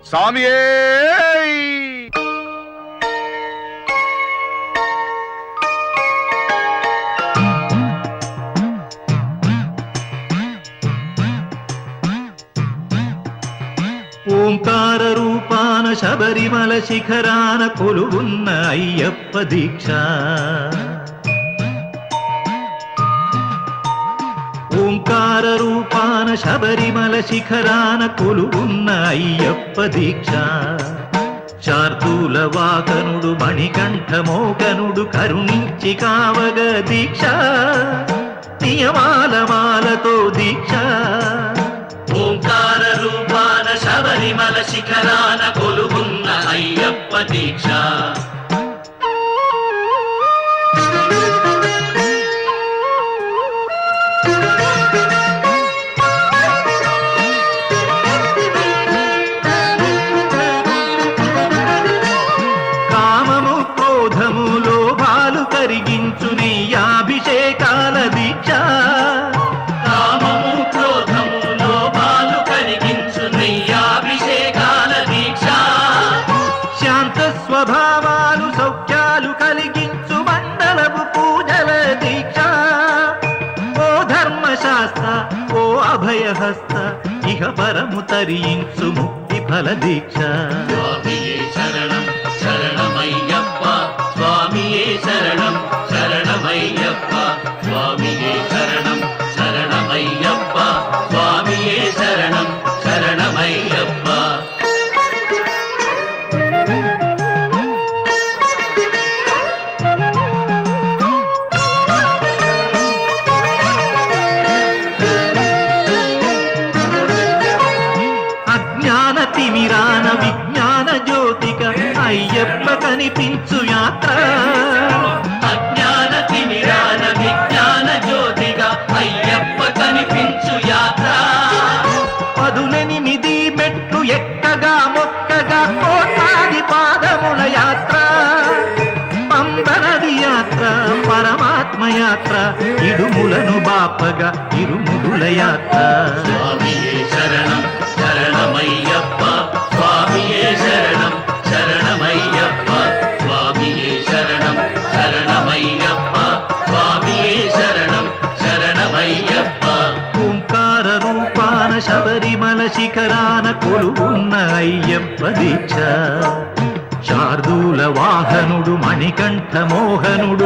స్వామియే ఓంకార రూపాన శబరిమల శిఖరాన కొలువున్న అయ్యప్ప దీక్ష. ఓంకార రూపాన శబరిమల శిఖరాన కొలువున్న అయ్యప్ప దీక్ష. శార్దూల వాకనుడు మణికంఠ మోకనుడు కరుణించి కావగ దీక్ష. నియమాల మాలతో దీక్ష. ఓంకార రూపాన శబరిమల శిఖరాన కొలువున్న అయ్యప్ప దీక్ష. కామము క్రోధము లోభాలు కరిగించు నీ అభిషేకాల దీక్ష. కామము క్రోధము లోభాలు కరిగించు నీ అభిషేకాల దీక్ష. శాంత స్వభావాలు సౌఖ్యాలు కలిగించు మండలపు పూజల దీక్ష. ఓ ధర్మశాస్త్ర ఓ అభయహస్త ఇహ పరము తరించు ముక్తి ఫల దీక్ష. స్వామియే శరణం శరణమయ్యప్ప స్వామియే శరణం శరణమయ్యప్ప స్వామియే శరణం శరణమయ్యప్ప స్వామియే శరణం శరణమయ్యప్ప. అజ్ఞాన తిమిరాన విజ్ఞాన జ్యోతిక అయ్యప్ప కనిపించు యాత్ర. అజ్ఞాన తిమిరాన విజ్ఞాన జ్యోతిక అయ్యప్ప కనిపించు యాత్ర. పదునెనిమిది మెట్లు ఎక్కగా మొక్కగా కోటాది పాదముల యాత్ర. పంబనది యాత్ర పరమాత్మ యాత్ర ఇడుములను బాపగా ఇరుముడుల యాత్ర. స్వామియే శరణం శరణమయ్యప్ప స్వామియే శరణం శరణమయ్యప్ప స్వామియే శరణం శరణమయ్యప్ప స్వామియే శరణం శరణమయ్యప్ప. ఓంకార రూపాన శబరిమల శిఖరాన కొలువున్న అయ్యప్ప దీక్ష. శార్దూల వాహనుడు మణికంఠ మోహనుడు